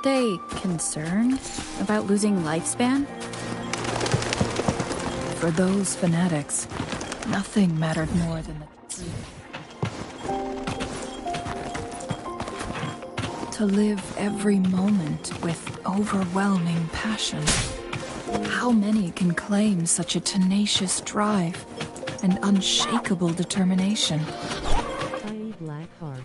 Aren't they concerned about losing lifespan? For those fanatics, nothing mattered more than the to live every moment with overwhelming passion. How many can claim such a tenacious drive and unshakable determination? Tiny black heart.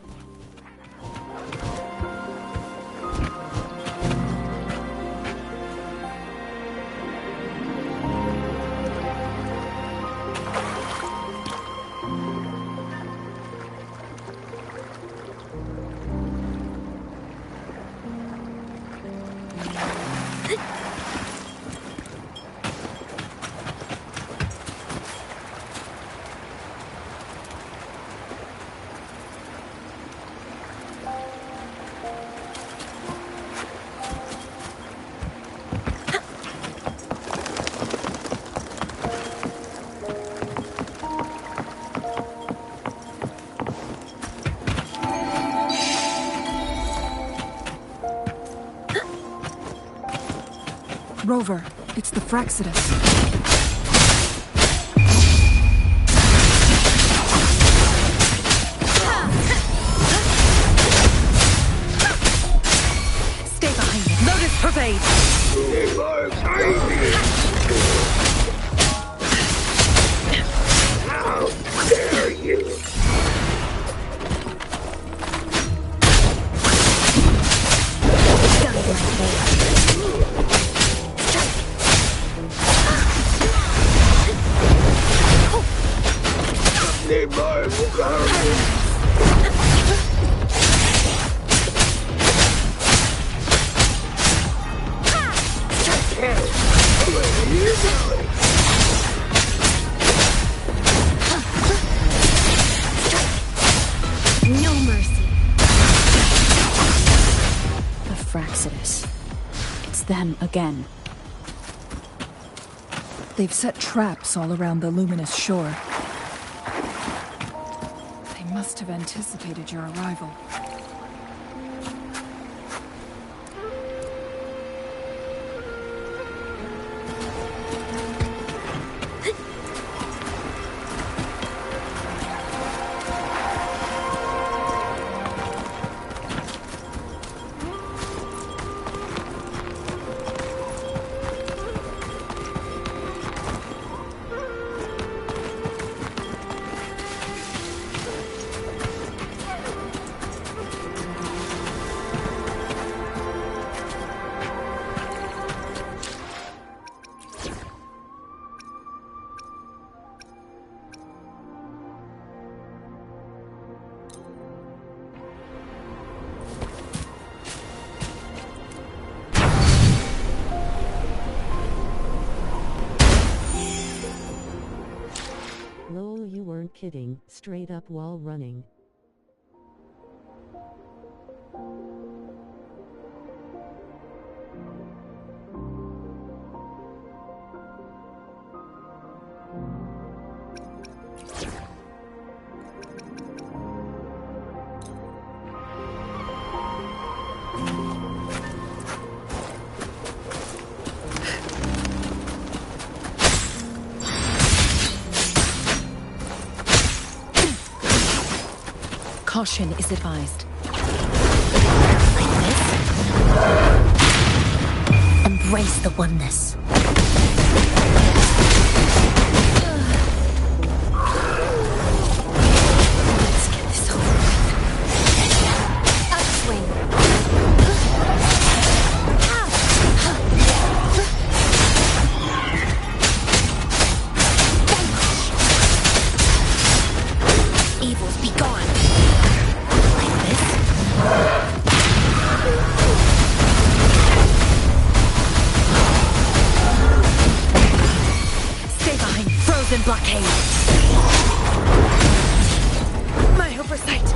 Rover, it's the Fraxidus. Stay behind me. Lotus pervade! How dare you! Need more courage! No mercy. The Fraxidus. It's them again. They've set traps all around the luminous shore. They must have anticipated your arrival. Lol, you weren't kidding, straight up while running. Caution is advised. Like this? Embrace the oneness. Let's get this over with. Upswing. Evils be gone. Stay behind frozen blockade. My oversight.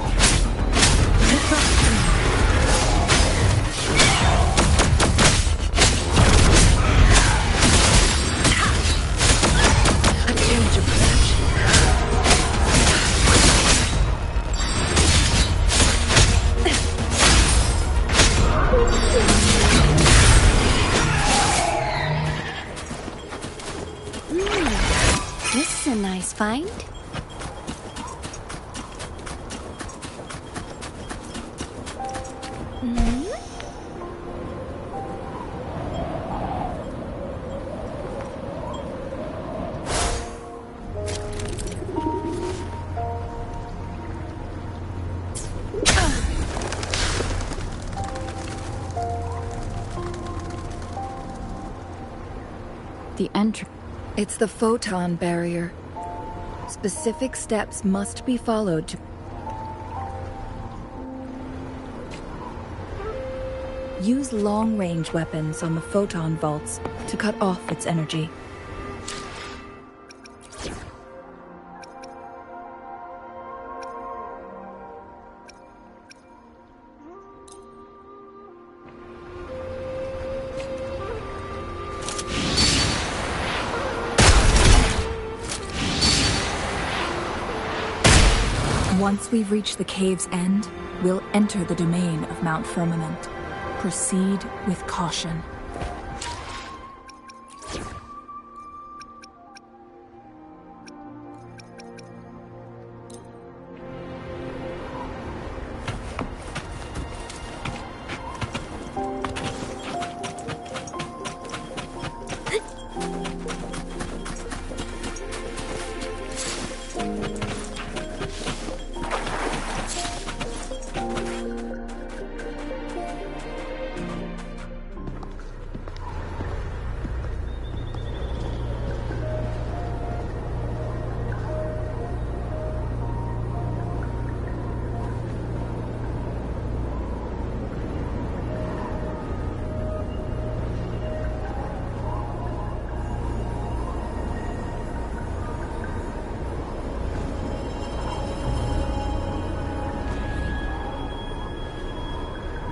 A change of perception. find? The entry. It's the photon barrier. Specific steps must be followed to... Use long-range weapons on the photon vaults to cut off its energy. Once we've reached the cave's end, we'll enter the domain of Mount Firmament. Proceed with caution.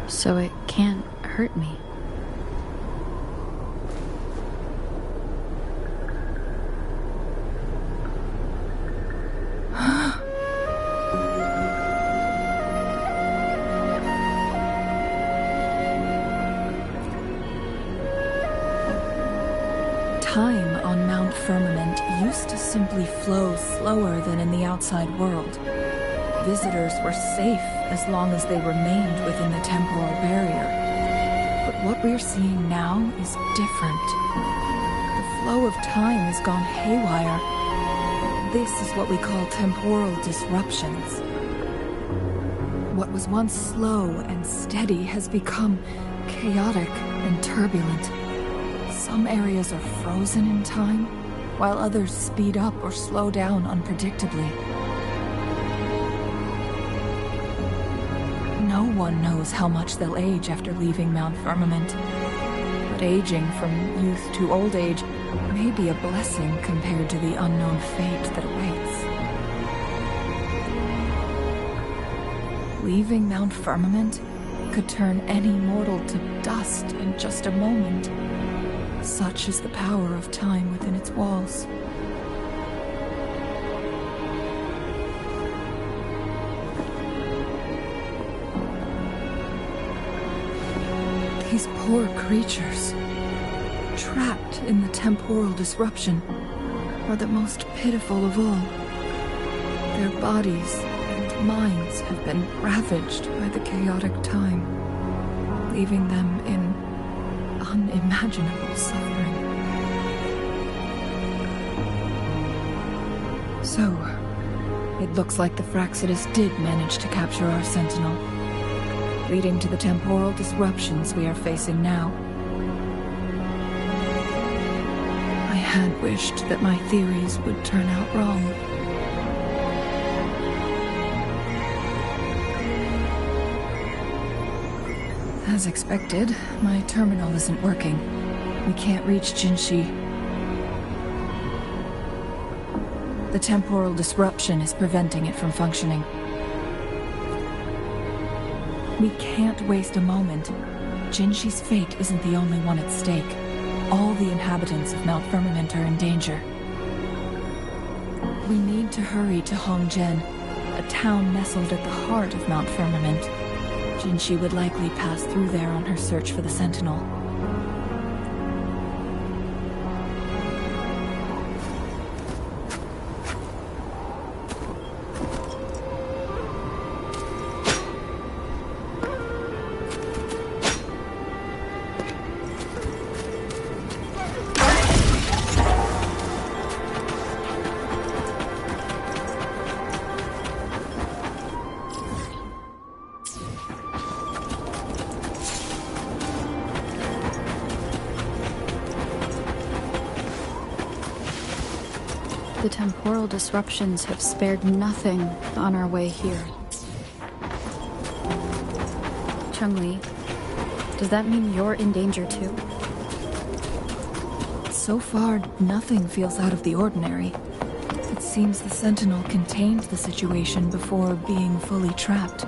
So it can't hurt me. Time on Mount Firmament used to simply flow slower than in the outside world. Visitors were safe as long as they remained within the temporal barrier. But what we're seeing now is different. The flow of time has gone haywire. This is what we call temporal disruptions. What was once slow and steady has become chaotic and turbulent. Some areas are frozen in time, while others speed up or slow down unpredictably. No one knows how much they'll age after leaving Mount Firmament. But aging from youth to old age may be a blessing compared to the unknown fate that awaits. Leaving Mount Firmament could turn any mortal to dust in just a moment. Such is the power of time within its walls. These poor creatures, trapped in the temporal disruption, are the most pitiful of all. Their bodies and minds have been ravaged by the chaotic time, leaving them in unimaginable suffering. So, it looks like the Fraxidus did manage to capture our sentinel, leading to the temporal disruptions we are facing now. I had wished that my theories would turn out wrong. As expected, my terminal isn't working. We can't reach Jinshi. The temporal disruption is preventing it from functioning. We can't waste a moment. Jinshi's fate isn't the only one at stake. All the inhabitants of Mount Firmament are in danger. We need to hurry to Hongjian, a town nestled at the heart of Mount Firmament. Jinshi would likely pass through there on her search for the Sentinel. The temporal disruptions have spared nothing on our way here. Chun-Li, does that mean you're in danger too? So far, nothing feels out of the ordinary. It seems the Sentinel contained the situation before being fully trapped.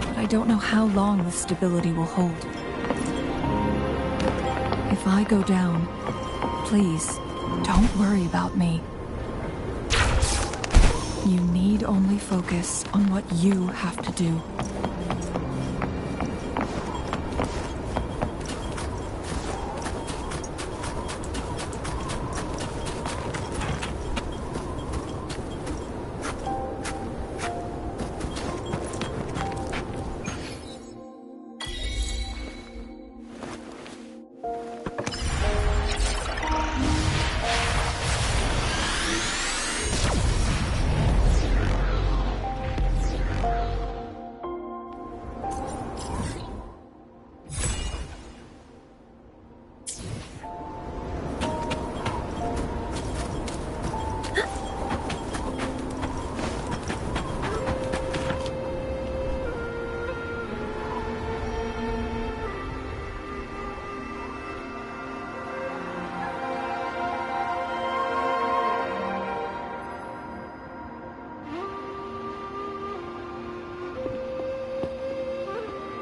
But I don't know how long this stability will hold. If I go down, please, don't worry about me. You need only focus on what you have to do.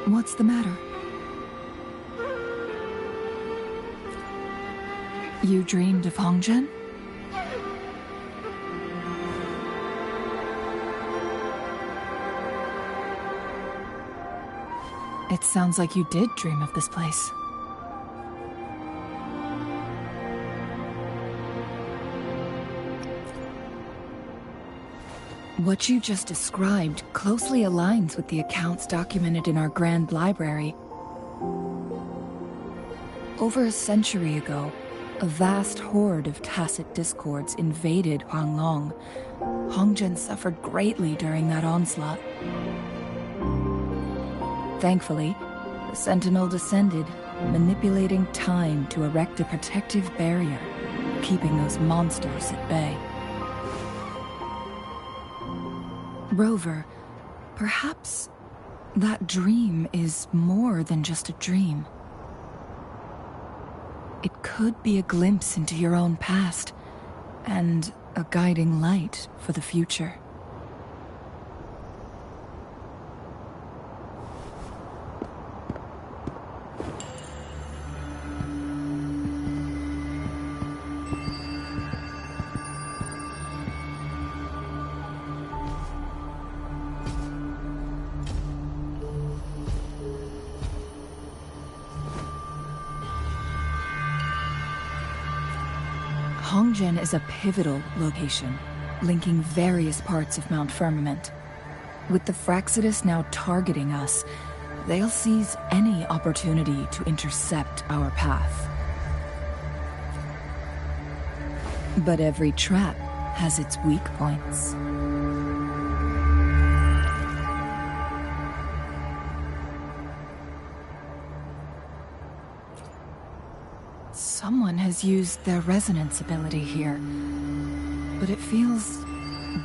What's the matter? You dreamed of Hongzhen? It sounds like you did dream of this place. What you just described closely aligns with the accounts documented in our Grand Library. Over a century ago, a vast horde of tacit discords invaded Huanglong. Hongzhen suffered greatly during that onslaught. Thankfully, the Sentinel descended, manipulating time to erect a protective barrier, keeping those monsters at bay. Rover, perhaps that dream is more than just a dream. It could be a glimpse into your own past, and a guiding light for the future. Hongzhen is a pivotal location, linking various parts of Mount Firmament. With the Fraxidus now targeting us, they'll seize any opportunity to intercept our path. But every trap has its weak points. Someone has used their resonance ability here, but it feels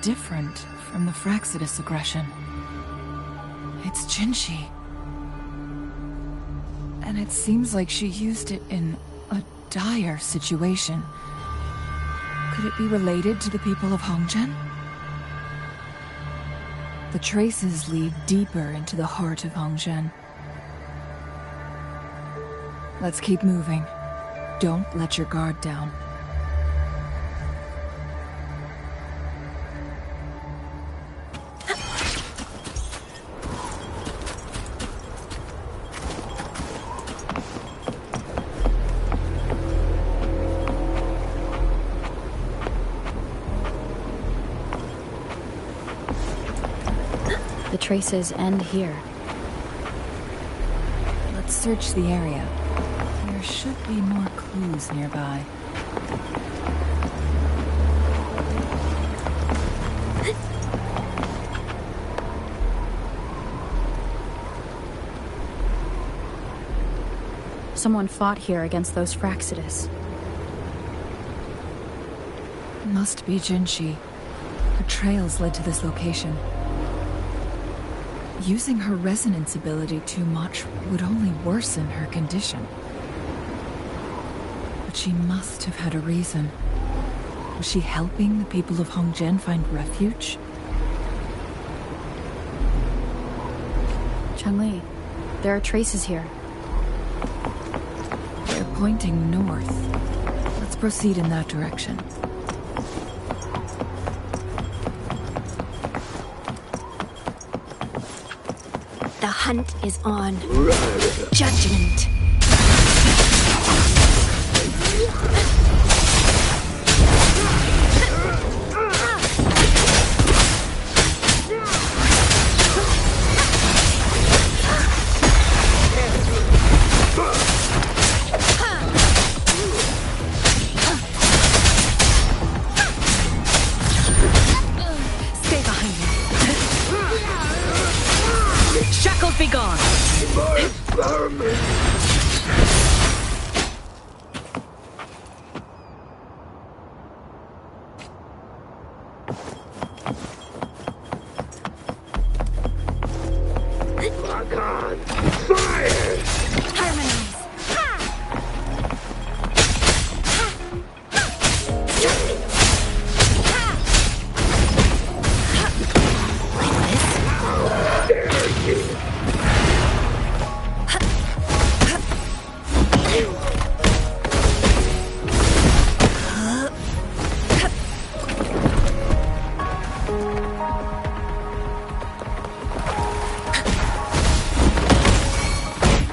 different from the Fraxidus aggression. It's Jinshi. And it seems like she used it in a dire situation. Could it be related to the people of Hongzhen? The traces lead deeper into the heart of Hongzhen. Let's keep moving. Don't let your guard down. The traces end here. Let's search the area. There should be more clues nearby. Someone fought here against those Fraxidus. Must be Jinshi. Her trails led to this location. Using her resonance ability too much would only worsen her condition. But she must have had a reason. Was she helping the people of Hongjian find refuge? Changli, there are traces here. They're pointing north. Let's proceed in that direction. The hunt is on. Judgment. Stay behind me. Shackles be gone. My garment! Lock on! Fire! Harmonize. Dare you!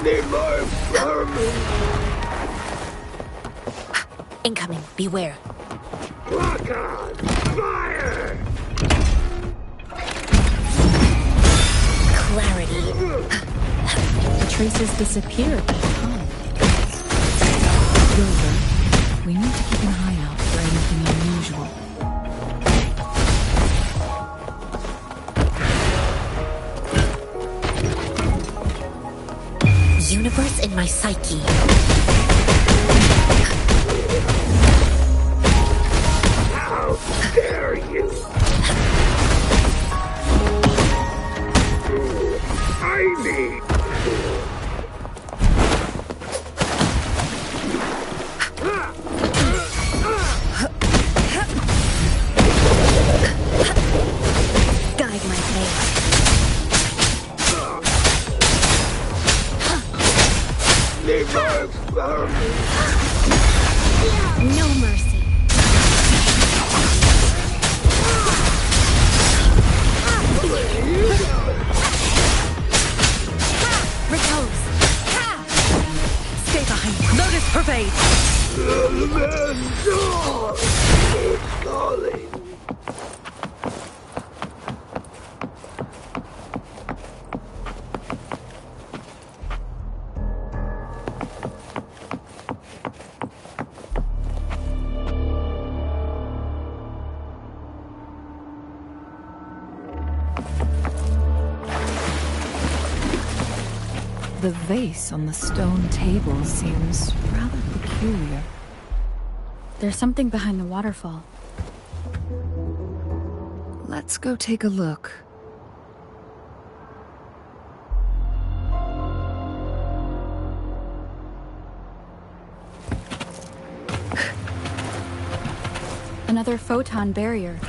Need my garment! Incoming. Beware. Lock on! Fire! Clarity. The traces disappeared. Rover, we need to keep an eye out for anything unusual. Universe in my psyche. How dare you! I need... Guide my pace. Need my garment! No mercy. Repose. Stay behind me. Lotus pervade. Elemental! It's calling! The vase on the stone table seems rather peculiar. There's something behind the waterfall. Let's go take a look. Another photon barrier.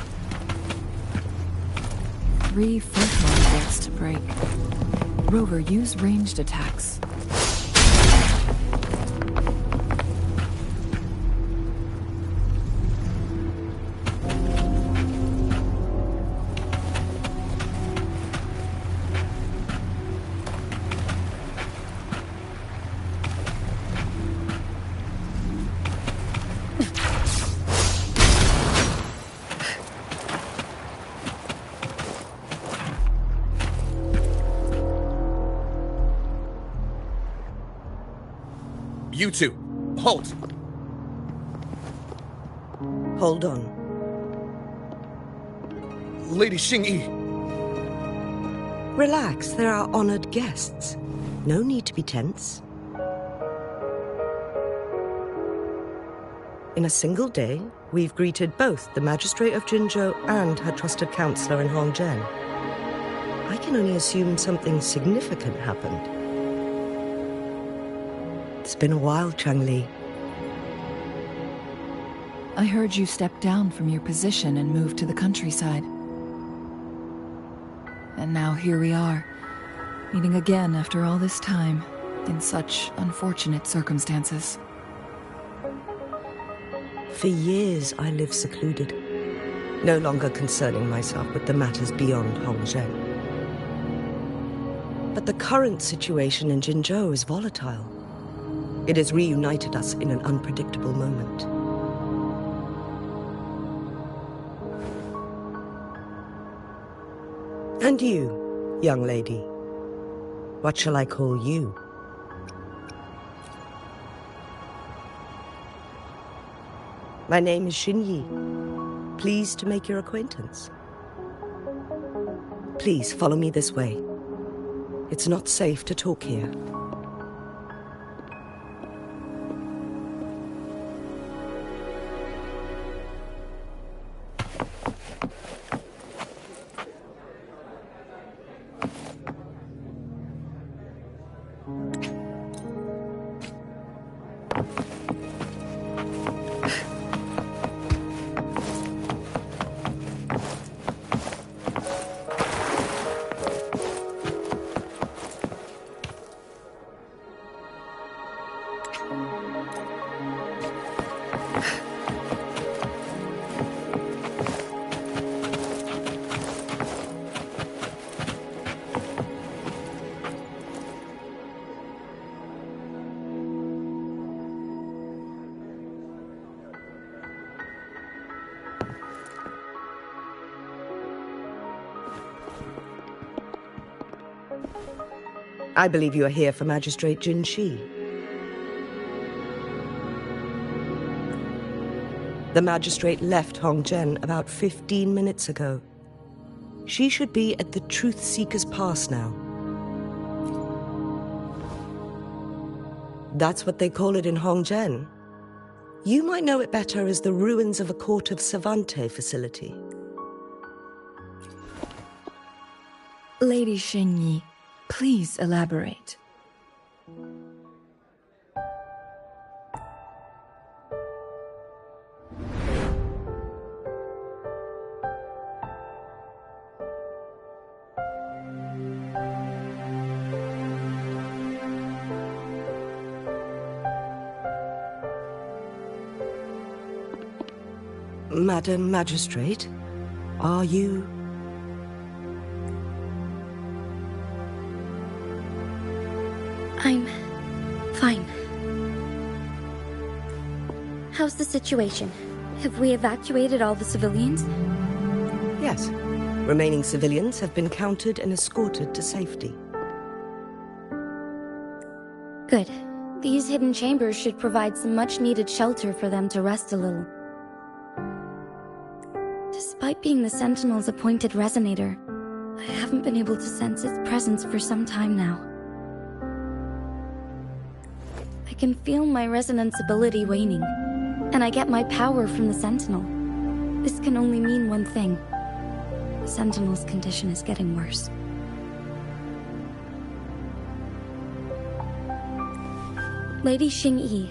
3 photon bolts to break. Rover, use ranged attacks. You two, halt! Hold on. Lady Xingyi, Relax, there are honored guests. No need to be tense. In a single day, we've greeted both the Magistrate of Jinzhou and her trusted counselor in Hongzhen. I can only assume something significant happened. It's been a while, Changli. I heard you stepped down from your position and moved to the countryside. And now here we are, meeting again after all this time, in such unfortunate circumstances. For years I lived secluded, no longer concerning myself with the matters beyond Hongzhen. But the current situation in Jinzhou is volatile. It has reunited us in an unpredictable moment. And you, young lady, what shall I call you? My name is Xin Yi. Pleased to make your acquaintance. Please follow me this way. It's not safe to talk here. I believe you are here for Magistrate Jin Shi. The magistrate left Hongzhen about 15 minutes ago. She should be at the Truth Seeker's Pass now. That's what they call it in Hongzhen. You might know it better as the ruins of a Court of Savante facility. Lady Xin Yi, please elaborate. Madam Magistrate, are you... I'm fine. How's the situation? Have we evacuated all the civilians? Yes. Remaining civilians have been counted and escorted to safety. Good. These hidden chambers should provide some much-needed shelter for them to rest a little. Despite being the Sentinel's appointed resonator, I haven't been able to sense its presence for some time now. I can feel my resonance ability waning, and I get my power from the Sentinel. This can only mean one thing. The Sentinel's condition is getting worse. Lady Xin Yi,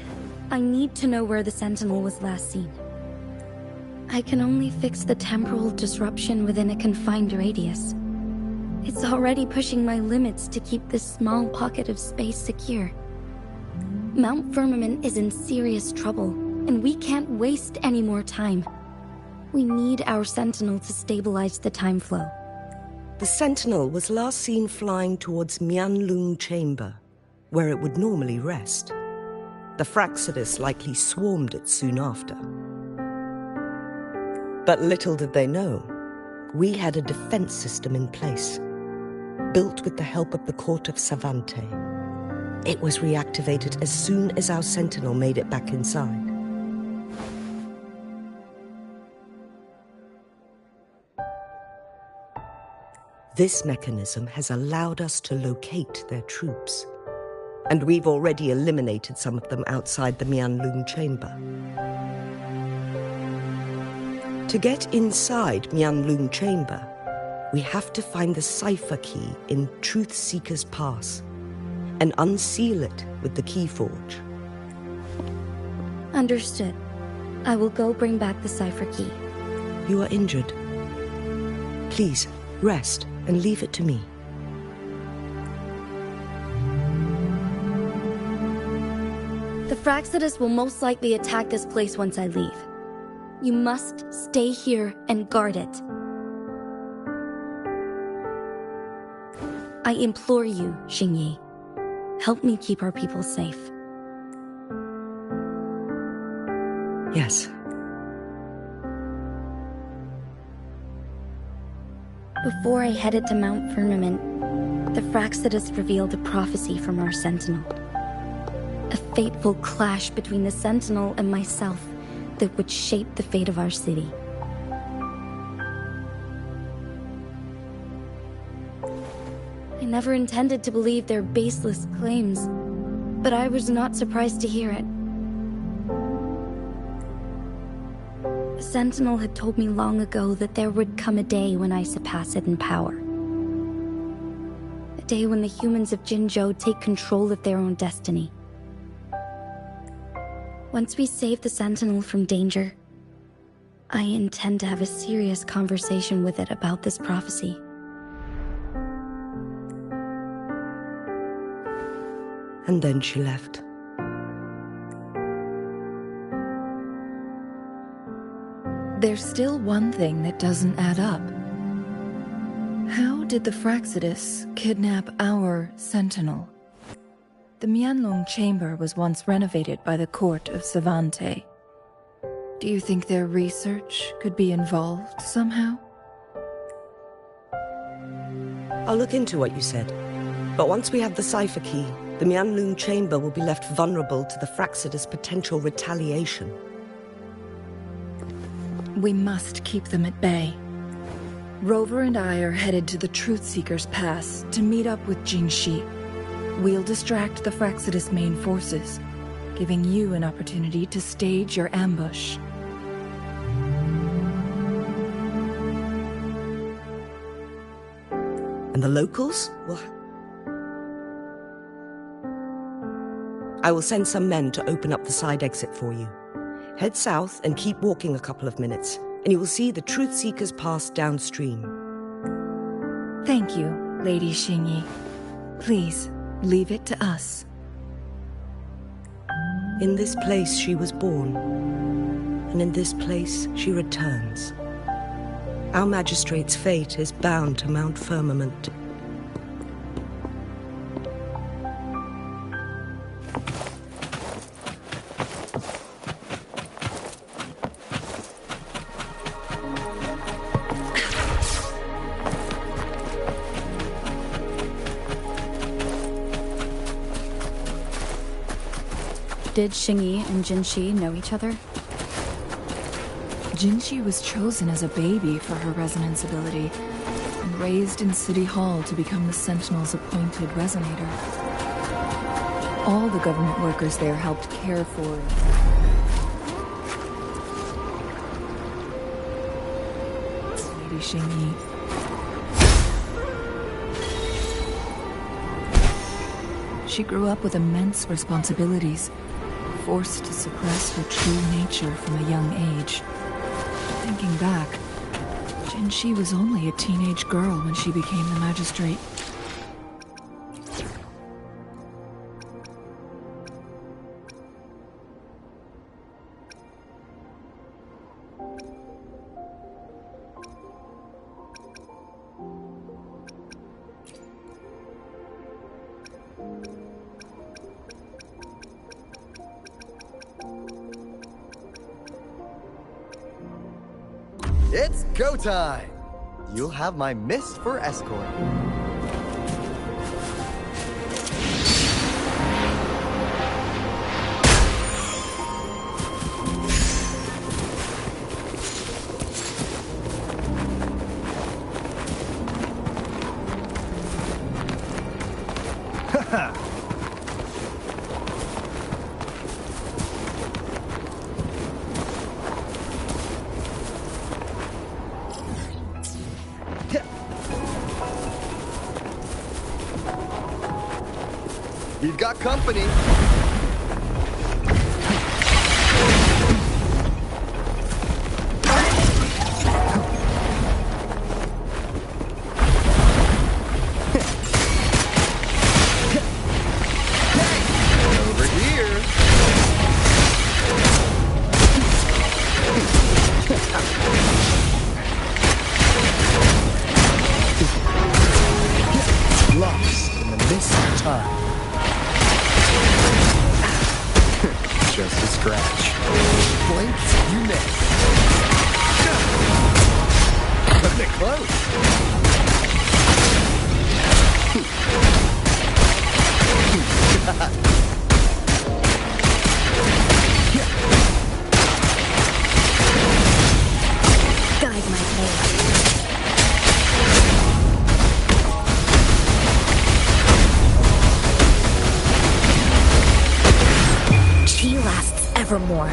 I need to know where the Sentinel was last seen. I can only fix the temporal disruption within a confined radius. It's already pushing my limits to keep this small pocket of space secure. Mount Firmament is in serious trouble, and we can't waste any more time. We need our Sentinel to stabilize the time flow. The Sentinel was last seen flying towards Mianlung Chamber, where it would normally rest. The Fraxidus likely swarmed it soon after. But little did they know, we had a defense system in place, built with the help of the Court of Savante. It was reactivated as soon as our Sentinel made it back inside. This mechanism has allowed us to locate their troops, and we've already eliminated some of them outside the Mianlung Chamber. To get inside Mianlun Chamber, we have to find the cipher key in Truth Seeker's Pass and unseal it with the Keyforge. Understood. I will go bring back the cipher key. You are injured. Please, rest and leave it to me. The Fraxidus will most likely attack this place once I leave. You must stay here and guard it. I implore you, Xingyi. Help me keep our people safe. Yes. Before I headed to Mount Firmament, the Fraxidus revealed a prophecy from our Sentinel. A fateful clash between the Sentinel and myself that would shape the fate of our city. I never intended to believe their baseless claims, but I was not surprised to hear it. The Sentinel had told me long ago that there would come a day when I surpass it in power. A day when the humans of Jinzhou take control of their own destiny. Once we save the Sentinel from danger, I intend to have a serious conversation with it about this prophecy. And then she left. There's still one thing that doesn't add up. How did the Fraxidus kidnap our Sentinel? The Mianlong Chamber was once renovated by the court of Savante. Do you think their research could be involved somehow? I'll look into what you said. But once we have the cipher key, the Mianlun Chamber will be left vulnerable to the Fraxidus' potential retaliation. We must keep them at bay. Rover and I are headed to the Truth Seeker's Pass to meet up with Jinxi. We'll distract the Fraxidus' main forces, giving you an opportunity to stage your ambush. And the locals? I will send some men to open up the side exit for you. Head south and keep walking a couple of minutes, and you will see the Truth Seeker's Pass downstream. Thank you, Lady Xingyi. Please, leave it to us. In this place she was born, and in this place she returns. Our magistrate's fate is bound to Mount Firmament. Did Xingyi and Jinxi know each other? Jinxi was chosen as a baby for her resonance ability, and raised in City Hall to become the Sentinel's appointed resonator. All the government workers there helped care for Lady Xingyi. She grew up with immense responsibilities, forced to suppress her true nature from a young age. Thinking back, Jinxi was only a teenage girl when she became the magistrate. It's go time! You'll have my mist for escort. Haha! We've got company. Over here. Lost in the mist of time. Just a scratch. Points you missed. Cutting it close. Guide my blade. Chi lasts evermore.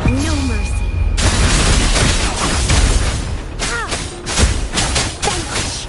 No mercy. Vanquish.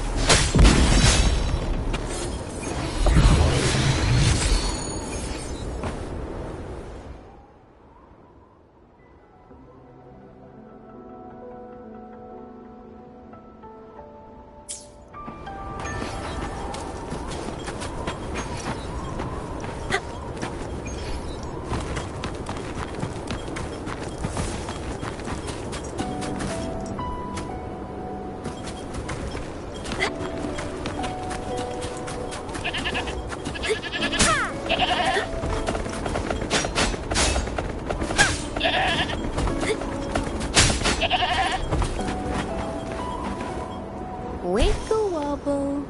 Wiggle wobble.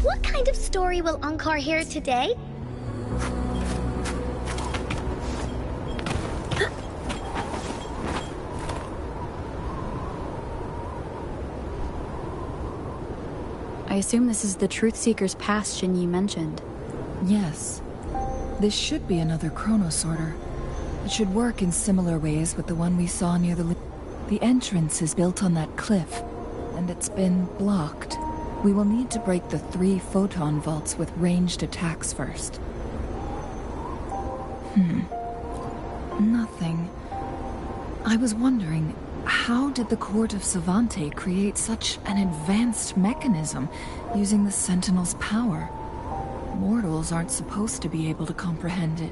What kind of story will Ankar hear today? I assume this is the Truth Seeker's past Shinyi mentioned. Yes. This should be another chronosorter. It should work in similar ways with the one we saw near the... The entrance is built on that cliff, and it's been blocked. We will need to break the 3 photon vaults with ranged attacks first. Nothing. I was wondering, how did the Court of Savante create such an advanced mechanism using the Sentinel's power? Mortals aren't supposed to be able to comprehend it.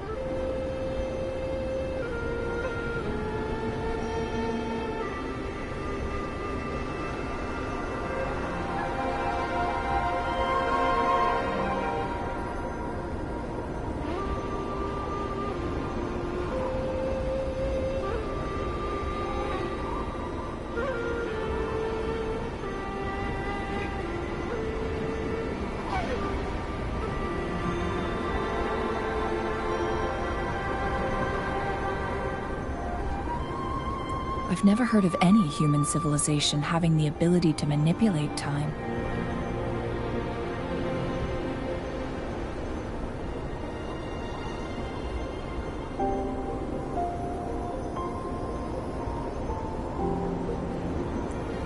I've never heard of any human civilization having the ability to manipulate time.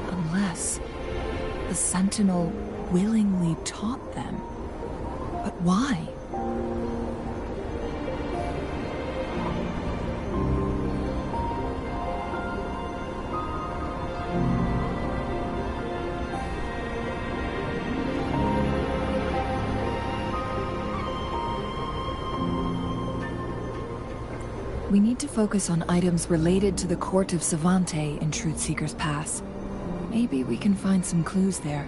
Unless the the Sentinel willingly taught them. But why? We need to focus on items related to the court of Savante in Truthseeker's Pass. Maybe we can find some clues there.